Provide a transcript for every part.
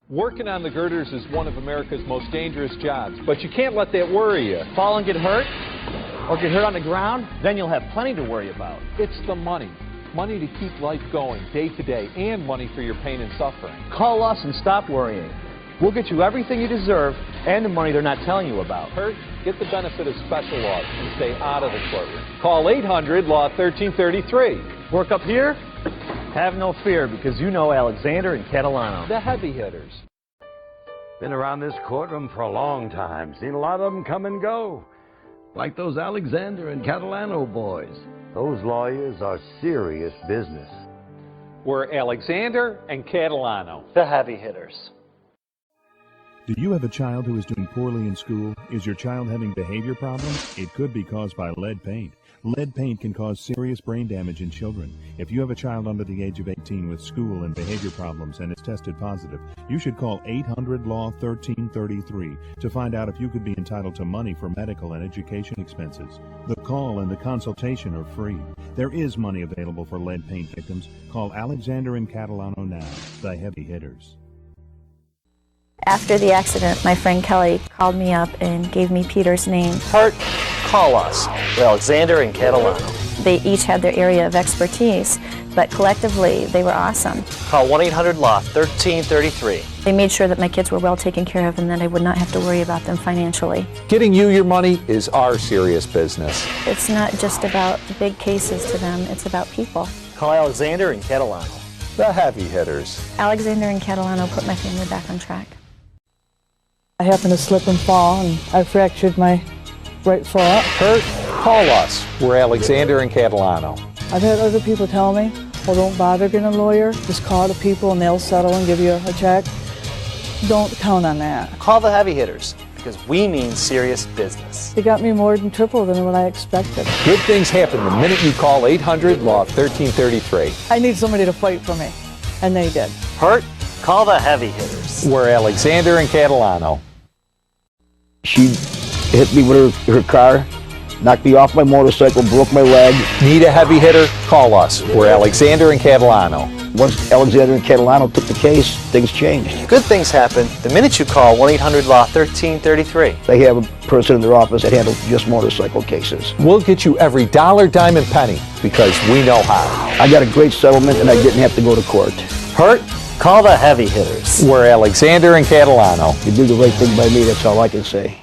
Working on the girders is one of America's most dangerous jobs, but you can't let that worry you. Fall and get hurt, or get hurt on the ground, then you'll have plenty to worry about. It's the money. Money to keep life going day to day, and money for your pain and suffering. Call us and stop worrying. We'll get you everything you deserve and the money they're not telling you about. Hurt? Get the benefit of special laws and stay out of the courtroom. Call 800-LAW-1333. Work up here? Have no fear, because you know Alexander and Catalano. The heavy hitters. Been around this courtroom for a long time. Seen a lot of them come and go. Like those Alexander and Catalano boys. Those lawyers are serious business. We're Alexander and Catalano. The heavy hitters. Do you have a child who is doing poorly in school? Is your child having behavior problems? It could be caused by lead paint. Lead paint can cause serious brain damage in children. If you have a child under the age of 18 with school and behavior problems and is tested positive, you should call 800-LAW-1333 to find out if you could be entitled to money for medical and education expenses. The call and the consultation are free. There is money available for lead paint victims. Call Alexander and Catalano now, the heavy hitters. After the accident, my friend Kelly called me up and gave me Peter's name. Hurt? Call us. We're Alexander and Catalano. They each had their area of expertise, but collectively they were awesome. Call 1-800-LAW-1333. They made sure that my kids were well taken care of and that I would not have to worry about them financially. Getting you your money is our serious business. It's not just about big cases to them, it's about people. Call Alexander and Catalano. The heavy hitters. Alexander and Catalano put my family back on track. I happened to slip and fall, and I fractured my right foot. Hurt? Call us. We're Alexander and Catalano. I've had other people tell me, well, don't bother getting a lawyer. Just call the people and they'll settle and give you a check. Don't count on that. Call the heavy hitters, because we mean serious business. They got me more than triple than what I expected. Good things happen the minute you call 800-LAW-1333. I need somebody to fight for me, and they did. Hurt? Call the heavy hitters. We're Alexander and Catalano. She hit me with her car, knocked me off my motorcycle, broke my leg. Need a heavy hitter? Call us. We're Alexander and Catalano. Once Alexander and Catalano took the case, things changed. Good things happen the minute you call 1-800-LAW-1333. They have a person in their office that handles just motorcycle cases. We'll get you every dollar, dime, and penny because we know how. I got a great settlement and I didn't have to go to court. Hurt? Call the heavy hitters. We're Alexander and Catalano. You do the right thing by me, that's all I can say.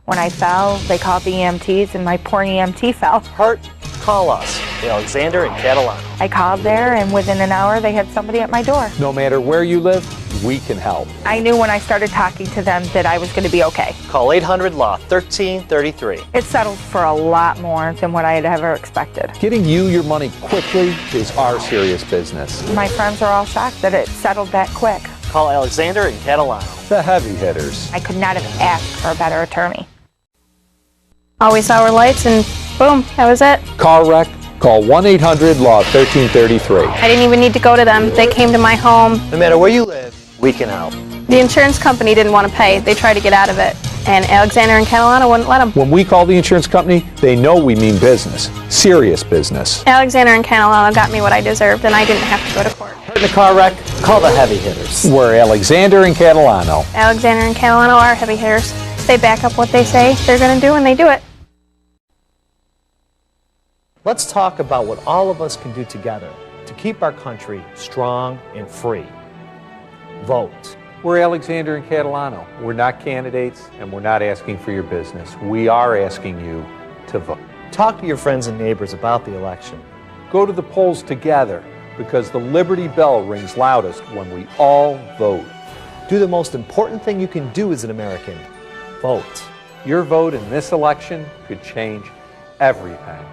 When I fell, they called the EMTs and my poor EMT fell. Hurt? Call us. Alexander and Catalano. I called there and within an hour they had somebody at my door. No matter where you live, we can help. I knew when I started talking to them that I was going to be okay. Call 800-LAW-1333. It settled for a lot more than what I had ever expected. Getting you your money quickly is our serious business. My friends are all shocked that it settled that quick. Call Alexander and Catalano. The heavy hitters. I could not have asked for a better attorney. All we saw were lights and boom, that was it. Car wreck? Call 1-800-LAW-1333. I didn't even need to go to them. They came to my home. No matter where you live, we can help. The insurance company didn't want to pay. They tried to get out of it. And Alexander and Catalano wouldn't let them. When we call the insurance company, they know we mean business. Serious business. Alexander and Catalano got me what I deserved and I didn't have to go to court. Hurt in a car wreck? Call the heavy hitters. We're Alexander and Catalano. Alexander and Catalano are heavy hitters. They back up what they say they're going to do and they do it. Let's talk about what all of us can do together to keep our country strong and free. Vote. We're Alexander and Catalano. We're not candidates and we're not asking for your business. We are asking you to vote. Talk to your friends and neighbors about the election. Go to the polls together because the Liberty Bell rings loudest when we all vote. Do the most important thing you can do as an American. Vote. Your vote in this election could change everything.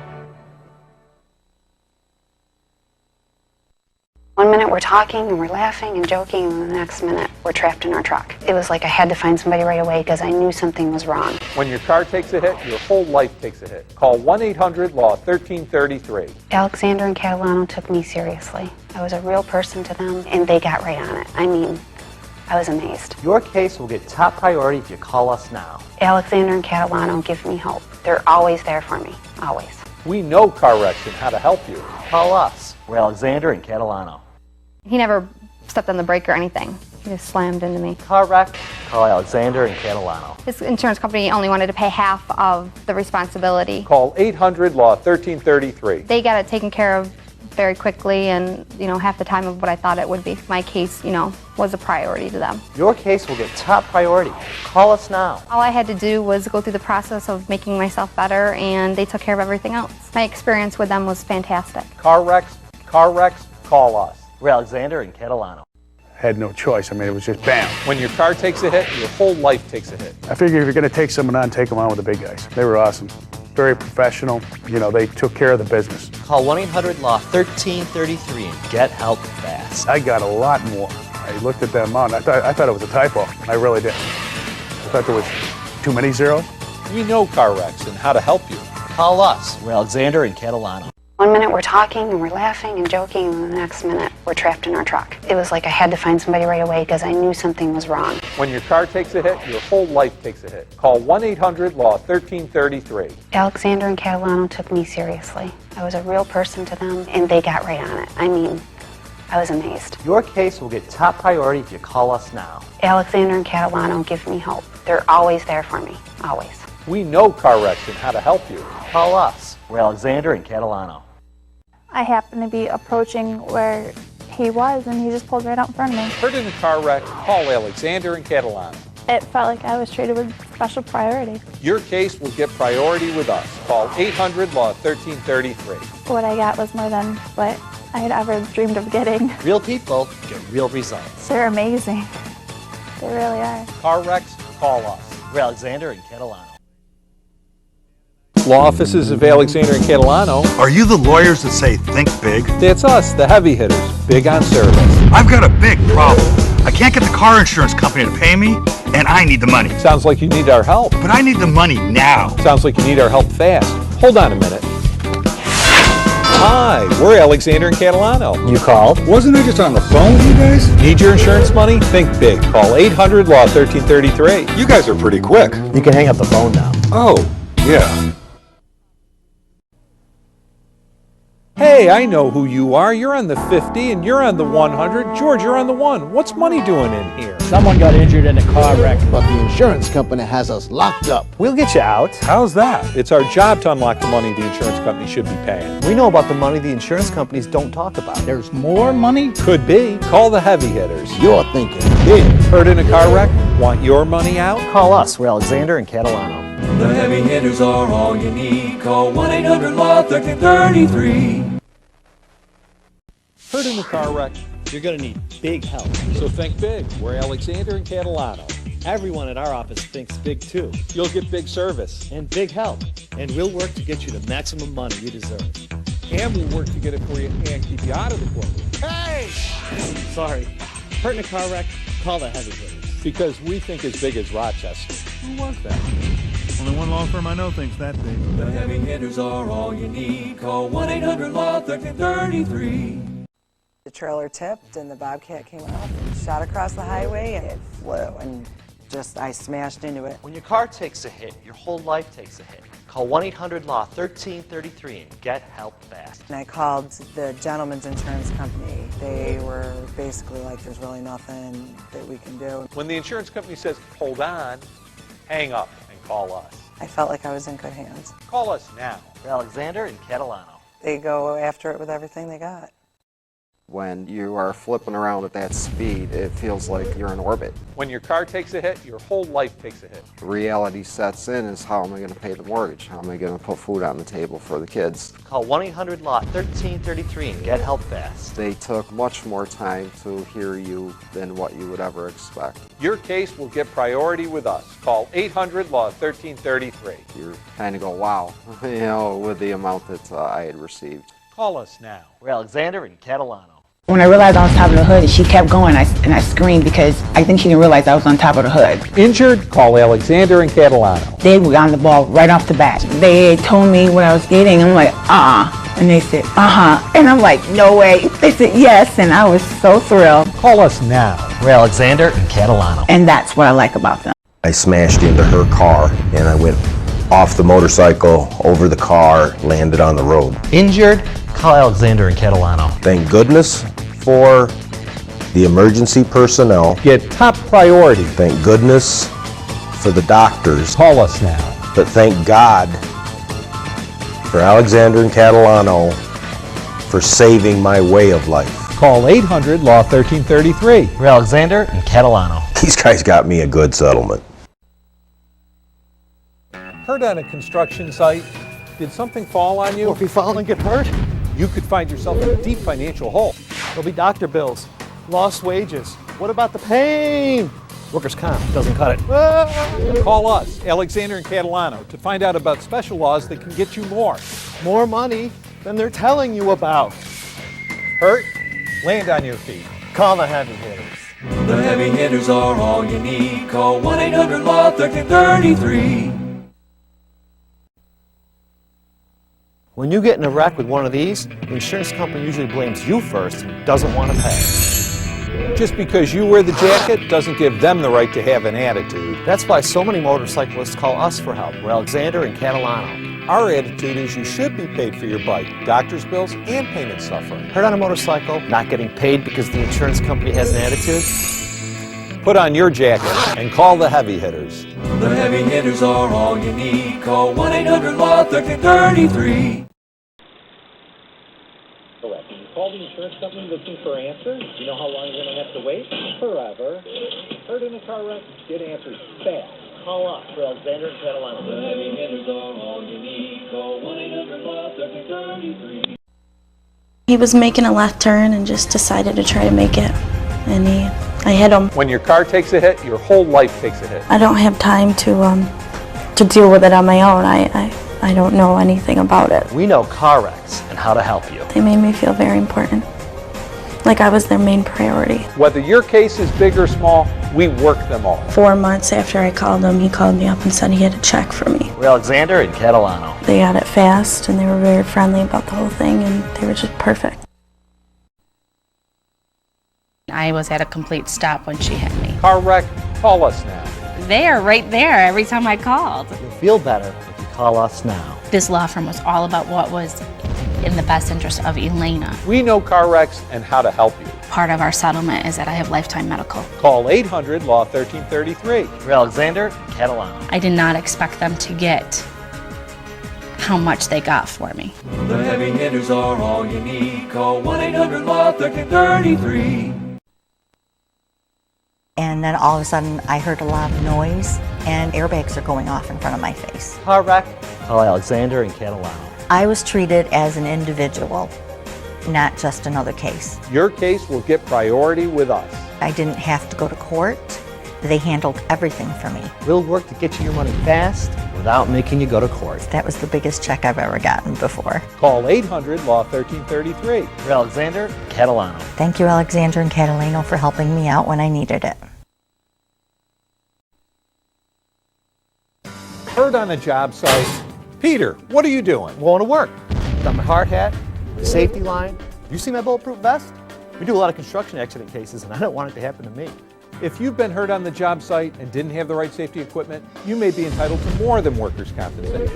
1 minute we're talking and we're laughing and joking, and the next minute we're trapped in our truck. It was like I had to find somebody right away because I knew something was wrong. When your car takes a hit, your whole life takes a hit. Call 1-800-LAW-1333. Alexander and Catalano took me seriously. I was a real person to them, and they got right on it. I mean, I was amazed. Your case will get top priority if you call us now. Alexander and Catalano give me hope. They're always there for me, always. We know car wrecks and how to help you. Call us. We're Alexander and Catalano. He never stepped on the brake or anything. He He just slammed into me. Car wreck, call Alexander and Catalano. His insurance company only wanted to pay half of the responsibility. Call 800-LAW-1333. They got it taken care of very quickly and, half the time of what I thought it would be. My case, was a priority to them. Your case will get top priority. Call us now. All I had to do was go through the process of making myself better, and they took care of everything else. My experience with them was fantastic. Car wrecks, call us. We're Alexander and Catalano. Had no choice. I mean, it was just bam. When your car takes a hit, your whole life takes a hit. I figured if you're going to take someone on, take them on with the big guys. They were awesome. Very professional. They took care of the business. Call 1-800-LAW-1333 and get help fast. I got a lot more. I looked at that amount. I thought it was a typo. I really did. I thought there was too many zeros. We know car wrecks and how to help you. Call us. We're Alexander and Catalano. 1 minute we're talking and we're laughing and joking, and the next minute we're trapped in our truck. It was like I had to find somebody right away because I knew something was wrong. When your car takes a hit, your whole life takes a hit. Call 1-800-LAW-1333. Alexander and Catalano took me seriously. I was a real person to them, and they got right on it. I mean, I was amazed. Your case will get top priority if you call us now. Alexander and Catalano give me hope. They're always there for me, always. We know car wrecks and how to help you. Call us. We're Alexander and Catalano. I happened to be approaching where he was, and he just pulled right out in front of me. Hurt in a car wreck, call Alexander and Catalano. It felt like I was treated with special priority. Your case will get priority with us. Call 800-LAW-1333. What I got was more than what I had ever dreamed of getting. Real people get real results. They're amazing. They really are. Car wrecks, call us. We're Alexander and Catalano. Law offices of Alexander and Catalano. Are you the lawyers that say think big? That's us, the heavy hitters, big on service. I've got a big problem. I can't get the car insurance company to pay me, and I need the money. Sounds like you need our help. But I need the money now. Sounds like you need our help fast. Hold on a minute. Hi, we're Alexander and Catalano. You called? Wasn't I just on the phone with you guys? Need your insurance money? Think big. Call 800-LAW-1333. You guys are pretty quick. You can hang up the phone now. Oh, yeah. Hey, I know who you are. You're on the 50 and you're on the 100. George, you're on the 1. What's money doing in here? Someone got injured in a car wreck, but the insurance company has us locked up. We'll get you out. How's that? It's our job to unlock the money the insurance company should be paying. We know about the money the insurance companies don't talk about. There's more money? Could be. Call the heavy hitters. You're thinking big. Hurt in a car wreck? Want your money out? Call us. We're Alexander and Catalano. The heavy hitters are all you need. Call 1-800-LAW-1333. Hurt in a car wreck? You're going to need big help. So think big. We're Alexander and Catalano. Everyone at our office thinks big too. You'll get big service. And big help. And we'll work to get you the maximum money you deserve. And we'll work to get it for you and keep you out of the courtroom. Hey! Sorry. Hurt in a car wreck? Call the heavy hitters. Because we think as big as Rochester. Who was that? Only one law firm I know thinks that big. The heavy hitters are all you need. Call 1-800-LAW-1333. The trailer tipped and the Bobcat came up and shot across the highway and it flew and I smashed into it. When your car takes a hit, your whole life takes a hit. Call 1-800-LAW-1333 and get help fast. And I called the gentleman's insurance company. They were basically like, there's really nothing that we can do. When the insurance company says, hold on, hang up and call us. I felt like I was in good hands. Call us now. We're Alexander and Catalano. They go after it with everything they got. When you are flipping around at that speed, it feels like you're in orbit. When your car takes a hit, your whole life takes a hit. Reality sets in is how am I going to pay the mortgage? How am I going to put food on the table for the kids? Call 1-800-LAW-1333 and get help fast. They took much more time to hear you than what you would ever expect. Your case will get priority with us. Call 800-LAW-1333. You kind of go, wow, with the amount that I had received. Call us now. We're Alexander and Catalano. When I realized I was on top of the hood, she kept going, and I screamed because I think she didn't realize I was on top of the hood. Injured? Call Alexander and Catalano. They were on the ball right off the bat. They told me what I was getting. I'm like, and they said, and I'm like, no way. They said yes, and I was so thrilled. Call us now. We're Alexander and Catalano. And that's what I like about them. I smashed into her car, and I went off the motorcycle, over the car, landed on the road. Injured? Call Alexander and Catalano. Thank goodness for The emergency personnel get top priority. Thank goodness for the doctors. Call us now. But thank God for Alexander and Catalano for saving my way of life. Call 800-LAW-1333. For Alexander and Catalano. These guys got me a good settlement. Hurt on a construction site? Did something fall on you? Well, if you fall and get hurt, you could find yourself in a deep financial hole. there'll be doctor bills, lost wages. What about the pain? Workers' comp doesn't cut it. Call us, Alexander and Catalano, to find out about special laws that can get you more. More money than they're telling you about. Hurt? Land on your feet. Call the heavy hitters. The heavy hitters are all you need. Call 1-800-LAW-1333. When you get in a wreck with one of these, the insurance company usually blames you first and doesn't want to pay. Just because you wear the jacket doesn't give them the right to have an attitude. That's why so many motorcyclists call us for help. We're Alexander and Catalano. Our attitude is you should be paid for your bike, doctor's bills, and pain and suffering. Hurt on a motorcycle, not getting paid because the insurance company has an attitude? Put on your jacket and call the heavy hitters. The heavy hitters are all you need. Call 1-800-LAW-1333. Correct. You call the insurance company looking for answers. You know how long you're going to have to wait? Forever. Hurt in a car wreck? Get answers fast. Call us for Alexander and Catalano. The heavy hitters are all you need. Call 1-800-LAW-1333. He was making a left turn and just decided to try to make it. And I hit him. When your car takes a hit, your whole life takes a hit. I don't have time to deal with it on my own. I don't know anything about it. We know car wrecks and how to help you. They made me feel very important. Like I was their main priority. Whether your case is big or small, we work them all. 4 months after I called him, he called me up and said he had a check for me. We're Alexander and Catalano. They got it fast and they were very friendly about the whole thing and they were just perfect. I was at a complete stop when she hit me. Car wreck? Call us now. They are right there every time I called. You'll feel better if you call us now. This law firm was all about what was in the best interest of Elena. We know car wrecks and how to help you. Part of our settlement is that I have lifetime medical. Call 800-LAW-1333. For Alexander, Catalano. I did not expect them to get how much they got for me. The heavy hitters are all you need. Call 1-800-LAW-1333. And then all of a sudden I heard a loud noise and airbags are going off in front of my face. Car wreck? Call Alexander and Catalano. I was treated as an individual, not just another case. Your case will get priority with us. I didn't have to go to court. They handled everything for me. We'll work to get you your money fast without making you go to court. That was the biggest check I've ever gotten before. Call 800-LAW-1333. For Alexander, Catalano. Thank you, Alexander and Catalano, for helping me out when I needed it. Hurt on a job site. Peter, what are you doing? Going to work. Got my hard hat, my safety line. You see my bulletproof vest? We do a lot of construction accident cases, and I don't want it to happen to me. If you've been hurt on the job site and didn't have the right safety equipment, you may be entitled to more than workers' compensation.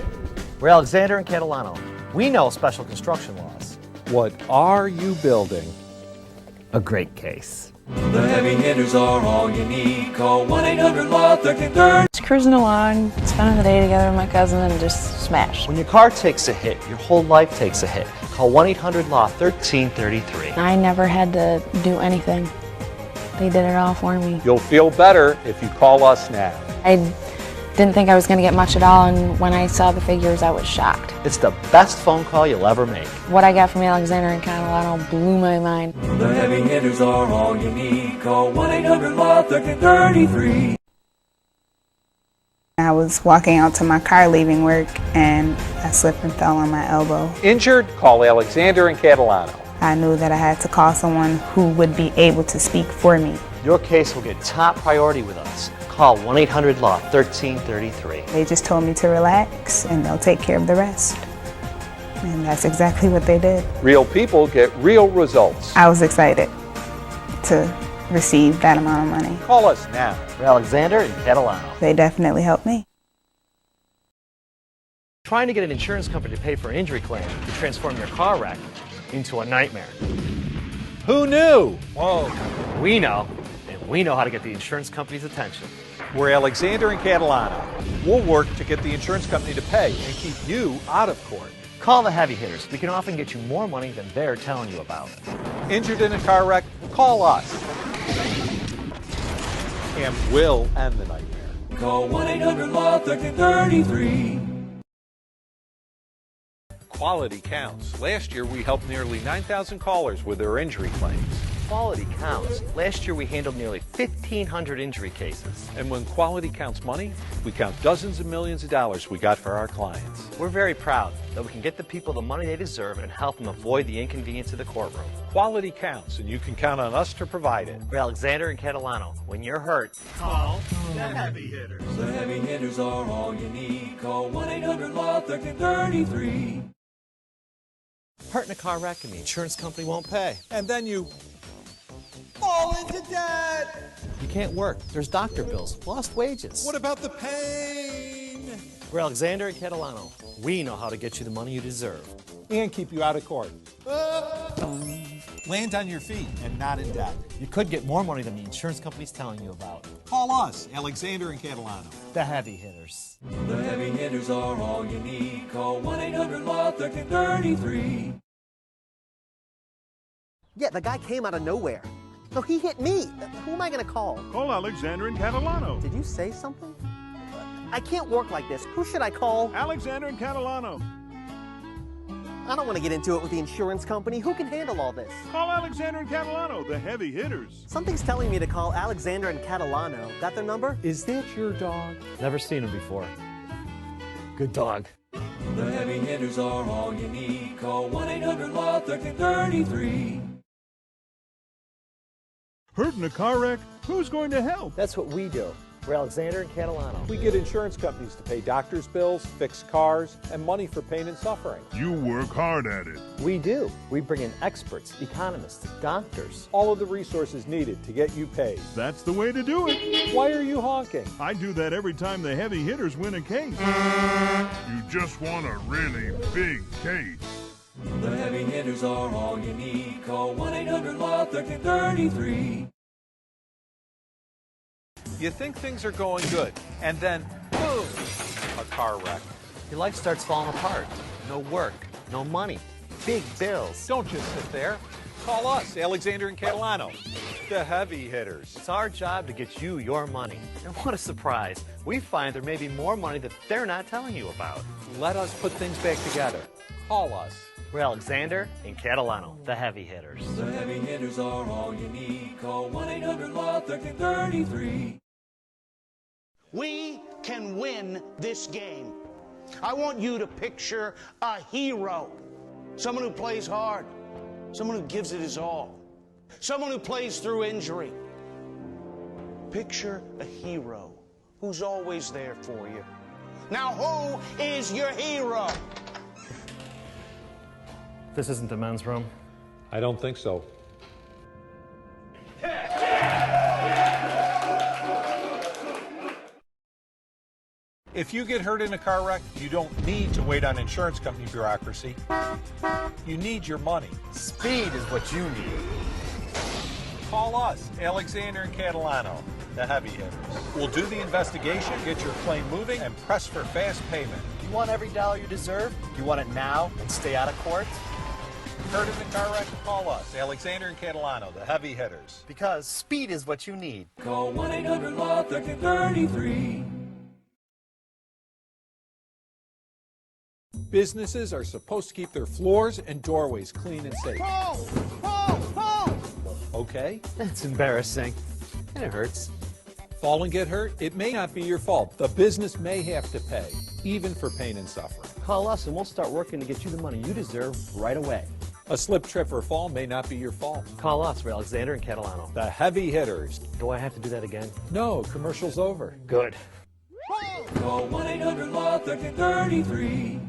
We're Alexander and Catalano. We know special construction laws. What are you building? A great case. The heavy hitters are all you need. Call 1-800-LAW-1333. Just cruising along, spending the day together with my cousin and just smash. When your car takes a hit, your whole life takes a hit. Call 1-800-LAW-1333. I never had to do anything. They did it all for me. You'll feel better if you call us now. I didn't think I was going to get much at all, and when I saw the figures, I was shocked. It's the best phone call you'll ever make. What I got from Alexander and Catalano blew my mind. The heavy hitters are all you need. Call 1-800-LAW-1333. I was walking out to my car leaving work, and I slipped and fell on my elbow. Injured? Call Alexander and Catalano. I knew that I had to call someone who would be able to speak for me. Your case will get top priority with us. Call 1-800-LAW-1333. They just told me to relax and they'll take care of the rest. And that's exactly what they did. Real people get real results. I was excited to receive that amount of money. Call us now. For Alexander and Catalano. They definitely helped me. Trying to get an insurance company to pay for an injury claim to transform your car wreck into a nightmare. Who knew? Whoa. We know, and we know how to get the insurance company's attention. We're Alexander and Catalano. We'll work to get the insurance company to pay and keep you out of court. Call the heavy hitters. We can often get you more money than they're telling you about. Injured in a car wreck? Call us. And we'll end the nightmare. Call 1-800-LAW-1333. Quality counts. Last year we helped nearly 9,000 callers with their injury claims. Quality counts. Last year we handled nearly 1,500 injury cases. And when quality counts money, we count dozens of millions of dollars we got for our clients. We're very proud that we can get the people the money they deserve and help them avoid the inconvenience of the courtroom. Quality counts, and you can count on us to provide it. We're Alexander and Catalano. When you're hurt, call the heavy hitters. The heavy hitters are all you need. Call 1-800-LAW-1333. hurt in a car wreck and the insurance company won't pay. And then you fall into debt. You can't work. There's doctor bills, lost wages. What about the pain? We're Alexander and Catalano. We know how to get you the money you deserve. And keep you out of court. Land on your feet and not in debt. You could get more money than the insurance company's telling you about. Call us, Alexander and Catalano. The heavy hitters. The heavy hitters are all you need. Call 1-800-LAW-1333. Yeah, the guy came out of nowhere. No, he hit me. Who am I going to call? Call Alexander and Catalano. Did you say something? I can't work like this. Who should I call? Alexander and Catalano. I don't want to get into it with the insurance company. Who can handle all this? Call Alexander and Catalano, the heavy hitters. Something's telling me to call Alexander and Catalano. Got their number? Is that your dog? Never seen him before. Good dog. The heavy hitters are all you need. Call 1-800-LAW-1333. Hurt in a car wreck? Who's going to help? That's what we do. We're Alexander and Catalano. We get insurance companies to pay doctors' bills, fix cars, and money for pain and suffering. You work hard at it. We do. We bring in experts, economists, doctors. All of the resources needed to get you paid. That's the way to do it. Why are you honking? I do that every time the heavy hitters win a case. You just want a really big case. The heavy hitters are all you need. Call 1-800-LAW-1333. You think things are going good, and then, boom, a car wreck. Your life starts falling apart. No work, no money, big bills. Don't just sit there. Call us, Alexander and Catalano, the heavy hitters. It's our job to get you your money. And what a surprise. We find there may be more money that they're not telling you about. Let us put things back together. Call us. We're Alexander and Catalano, the heavy hitters. The heavy hitters are all you need. Call 1-800-LAW-1333. We can win this game. I want you to picture a hero. Someone who plays hard. Someone who gives it his all. Someone who plays through injury. Picture a hero who's always there for you. Now, who is your hero? This isn't the men's room. I don't think so. If you get hurt in a car wreck, you don't need to wait on insurance company bureaucracy. You need your money. Speed is what you need. Call us, Alexander and Catalano, the heavy hitters. We'll do the investigation, get your claim moving, and press for fast payment. You want every dollar you deserve? You want it now and stay out of court? Hurt in the car wreck? Call us, Alexander and Catalano, the heavy hitters. Because speed is what you need. Call 1-800-LAW-1333. Businesses are supposed to keep their floors and doorways clean and safe. Paul! Paul! Paul! Okay? That's embarrassing. And it hurts. Fall and get hurt? It may not be your fault. The business may have to pay, even for pain and suffering. Call us and we'll start working to get you the money you deserve right away. A slip, trip, or fall may not be your fault. Call us. We're Alexander and Catalano. The heavy hitters. Do I have to do that again? No, commercial's over. Good. Call 1-800-LAW-1333.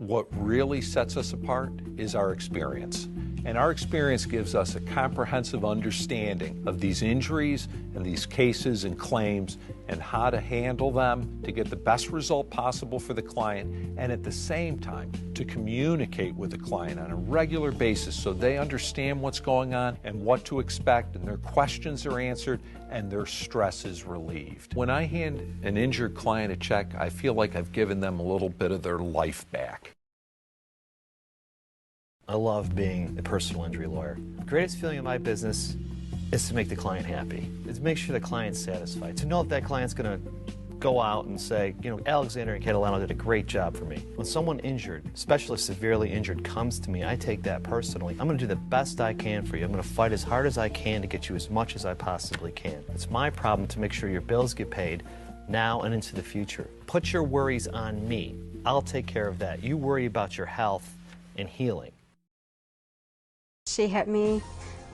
What really sets us apart is our experience. And our experience gives us a comprehensive understanding of these injuries and these cases and claims and how to handle them to get the best result possible for the client, and at the same time to communicate with the client on a regular basis so they understand what's going on and what to expect, and their questions are answered and their stress is relieved. When I hand an injured client a check, I feel like I've given them a little bit of their life back. I love being a personal injury lawyer. The greatest feeling in my business is to make the client happy. It's to make sure the client's satisfied. To know that client's going to go out and say, you know, Alexander and Catalano did a great job for me. When someone injured, especially severely injured, comes to me, I take that personally. I'm going to do the best I can for you. I'm going to fight as hard as I can to get you as much as I possibly can. It's my problem to make sure your bills get paid now and into the future. Put your worries on me. I'll take care of that. You worry about your health and healing. She hit me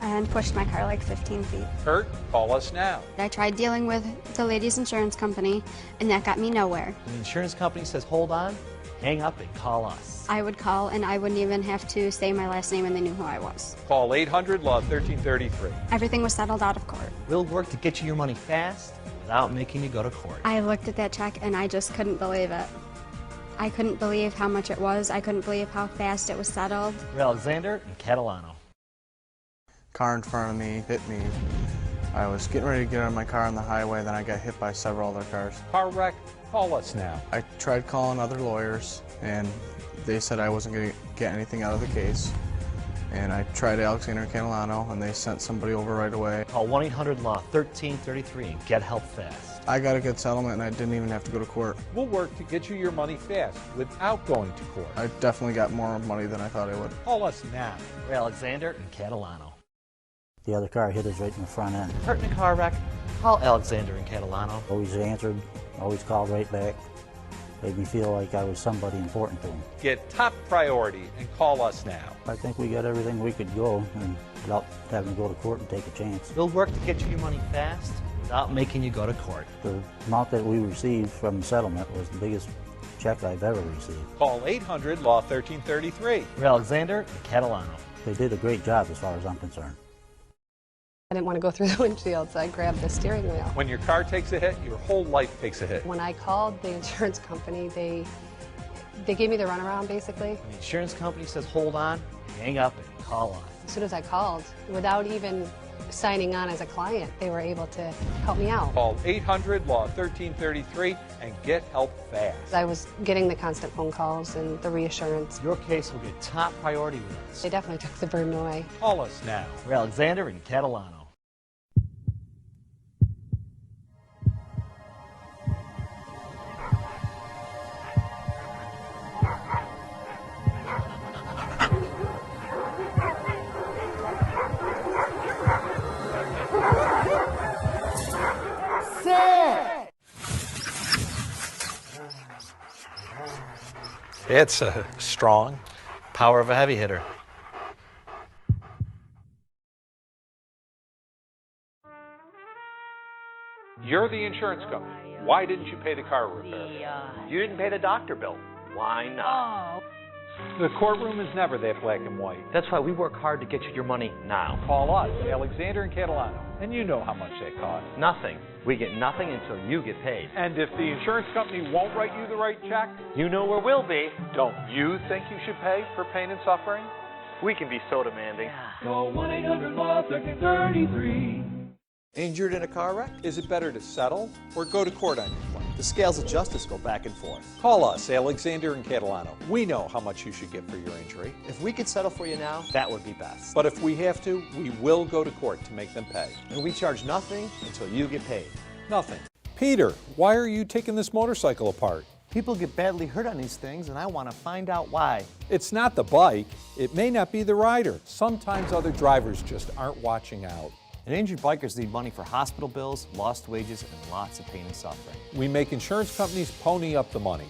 and pushed my car like 15 feet. Hurt? Call us now. I tried dealing with the lady's insurance company, and that got me nowhere. When the insurance company says, hold on, hang up and call us. I would call, and I wouldn't even have to say my last name, and they knew who I was. Call 800-LAW-1333. Everything was settled out of court. We'll work to get you your money fast without making you go to court. I looked at that check, and I just couldn't believe it. I couldn't believe how much it was. I couldn't believe how fast it was settled. Alexander and Catalano. Car in front of me hit me. I was getting ready to get out of my car on the highway, then I got hit by several other cars. Car wreck? Call us now. I tried calling other lawyers, and they said I wasn't going to get anything out of the case. And I tried Alexander and Catalano, and they sent somebody over right away. Call 1-800-LAW-1333 and get help fast. I got a good settlement, and I didn't even have to go to court. We'll work to get you your money fast without going to court. I definitely got more money than I thought I would. Call us now. Alexander and Catalano. The other car hit us right in the front end. Hurt in a car wreck? Call Alexander and Catalano. Always answered, always called right back. Made me feel like I was somebody important to him. Get top priority and call us now. I think we got everything we could go and without having to go to court and take a chance. We'll work to get you your money fast without making you go to court. The amount that we received from the settlement was the biggest check I've ever received. Call 800-LAW-1333. Alexander and Catalano. They did a great job as far as I'm concerned. I didn't want to go through the windshield, so I grabbed the steering wheel. When your car takes a hit, your whole life takes a hit. When I called the insurance company, they gave me the runaround, basically. When the insurance company says, hold on, hang up and call us. As soon as I called, without even signing on as a client, they were able to help me out. Call 800-LAW-1333 and get help fast. I was getting the constant phone calls and the reassurance. Your case will get top priority with us. They definitely took the burden away. Call us now. Alexander and Catalano. It's a strong power of a heavy hitter. You're the insurance company. Why didn't you pay the car repair? You didn't pay the doctor bill. Why not? The courtroom is never that black and white. That's why we work hard to get you your money now. Call us, Alexander and Catalano, and you know how much that costs. Nothing. We get nothing until you get paid. And if the insurance company won't write you the right check, you know where we'll be. Don't you think you should pay for pain and suffering? We can be so demanding. Call 1-800-LAW-1333. Injured in a car wreck? Is it better to settle or go to court on your claim? The scales of justice go back and forth. Call us, Alexander and Catalano. We know how much you should get for your injury. If we could settle for you now, that would be best. But if we have to, we will go to court to make them pay. And we charge nothing until you get paid. Nothing. Peter, why are you taking this motorcycle apart? People get badly hurt on these things, and I want to find out why. It's not the bike. It may not be the rider. Sometimes other drivers just aren't watching out. And injured bikers need money for hospital bills, lost wages, and lots of pain and suffering. We make insurance companies pony up the money.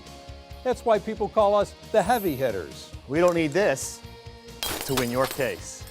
That's why people call us the heavy hitters. We don't need this to win your case.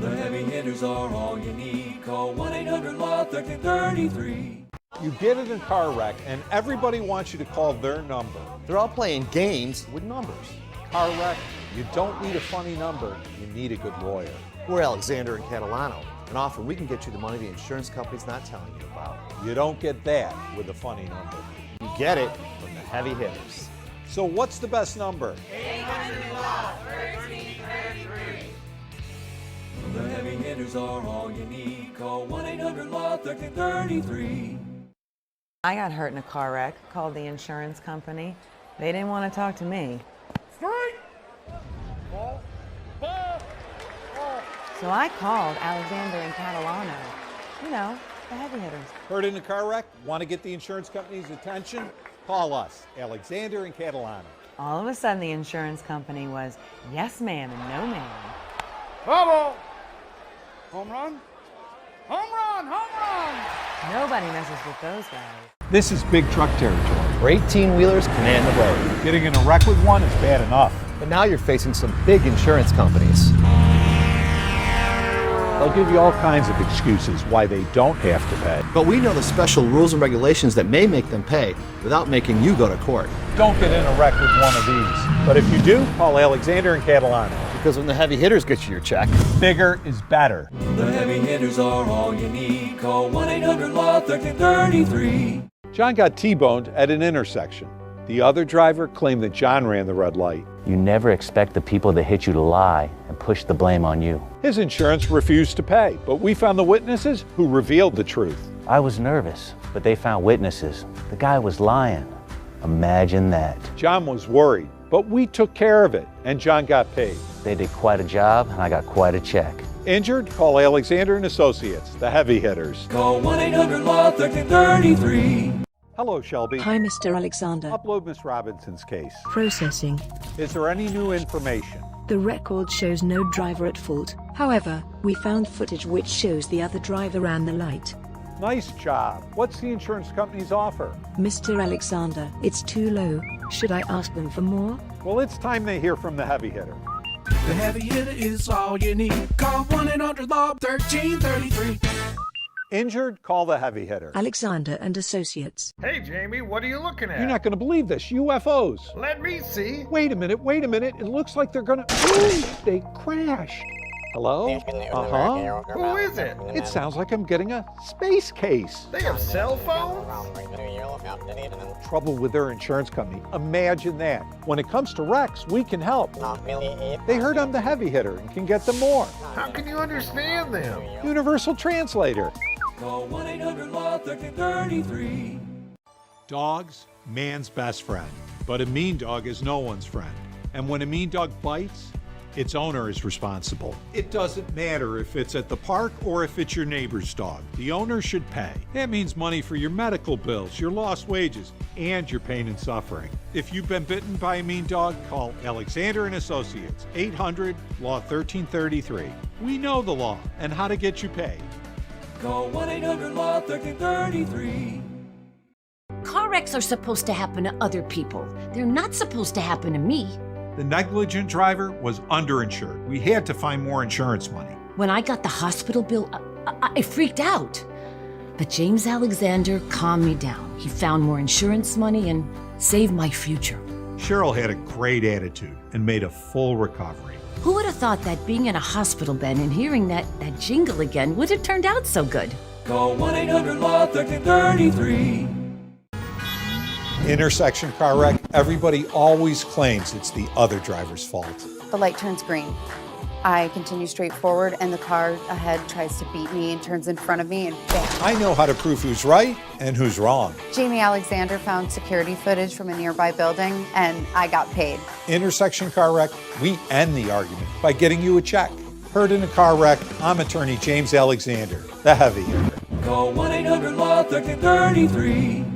The heavy hitters are all you need. Call 1-800-LAW-1333. You get in a car wreck and everybody wants you to call their number. They're all playing games with numbers. Car wreck, you don't need a funny number, you need a good lawyer. We're Alexander and Catalano, and often we can get you the money the insurance company's not telling you about. You don't get that with a funny number. You get it from the heavy hitters. So what's the best number? 800-LAW-1333. The heavy hitters are all you need. Call 1-800-LAW-1333. I got hurt in a car wreck, called the insurance company. They didn't want to talk to me. Straight! Ball! Ball! Ball! So I called Alexander and Catalano. You know, the heavy hitters. Hurt in a car wreck? Want to get the insurance company's attention? Call us, Alexander and Catalano. All of a sudden, the insurance company was yes ma'am and no ma'am. Bubble! Home run? Home run! Home run! Nobody messes with those guys. This is big truck territory. Where 18-wheelers command the road. Getting in a wreck with one is bad enough. But now you're facing some big insurance companies. They'll give you all kinds of excuses why they don't have to pay. But we know the special rules and regulations that may make them pay without making you go to court. Don't get in a wreck with one of these. But if you do, call Alexander and Catalano. Because when the heavy hitters get you your check, bigger is better. The heavy hitters are all you need. Call 1-800-LAW-1333. John got T-boned at an intersection. The other driver claimed that John ran the red light. You never expect the people that hit you to lie and push the blame on you. His insurance refused to pay, but we found the witnesses who revealed the truth. I was nervous, but they found witnesses. The guy was lying. Imagine that. John was worried, but we took care of it, and John got paid. They did quite a job, and I got quite a check. Injured? Call Alexander and Associates, the heavy hitters. Call 1-800-LAW-1333. Hello, Shelby. Hi, Mr. Alexander. Upload Miss Robinson's case. Processing. Is there any new information? The record shows no driver at fault. However, we found footage which shows the other driver ran the light. Nice job. What's the insurance company's offer? Mr. Alexander, it's too low. Should I ask them for more? Well, it's time they hear from the heavy hitter. The heavy hitter is all you need. Call 1-800-LAW-1333. Injured? Call the heavy hitter. Alexander and Associates. Hey, Jamie, what are you looking at? You're not going to believe this. UFOs. Let me see. Wait a minute. It looks like they're going to... Ooh, they crashed. Hello? Uh-huh. Who is it? It sounds like I'm getting a space case. They have cell phones? Trouble with their insurance company. Imagine that. When it comes to wrecks, we can help. They heard I'm the heavy hitter and can get them more. How can you understand them? Universal translator. Call 1-800-LAW-1333. Dogs, man's best friend. But a mean dog is no one's friend. And when a mean dog bites, its owner is responsible. It doesn't matter if it's at the park or if it's your neighbor's dog. The owner should pay. That means money for your medical bills, your lost wages, and your pain and suffering. If you've been bitten by a mean dog, call Alexander and Associates, 800-LAW-1333. We know the law and how to get you paid. Call 1-800-LAW-1333. Car wrecks are supposed to happen to other people. They're not supposed to happen to me. The negligent driver was underinsured. We had to find more insurance money. When I got the hospital bill, I freaked out. But James Alexander calmed me down. He found more insurance money and saved my future. Cheryl had a great attitude and made a full recovery. Who would have thought that being in a hospital bed and hearing that jingle again would have turned out so good? Call 1-800-LAW-1333. Intersection car wreck, everybody always claims it's the other driver's fault. The light turns green. I continue straight forward and the car ahead tries to beat me and turns in front of me and bam. I know how to prove who's right and who's wrong. Jamie Alexander found security footage from a nearby building and I got paid. Intersection car wreck, we end the argument by getting you a check. Hurt in a car wreck, I'm attorney James Alexander, the heavy hitter. Call 1-800-LAW-1333.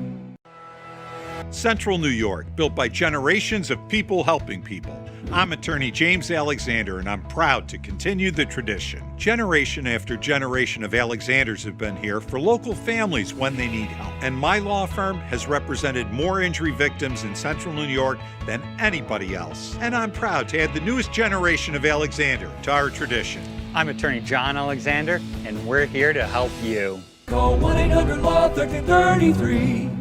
Central New York, built by generations of people helping people. I'm attorney James Alexander, and I'm proud to continue the tradition. Generation after generation of Alexanders have been here for local families when they need help. And my law firm has represented more injury victims in Central New York than anybody else. And I'm proud to add the newest generation of Alexander to our tradition. I'm attorney John Alexander, and we're here to help you. Call 1-800-LAW-1333.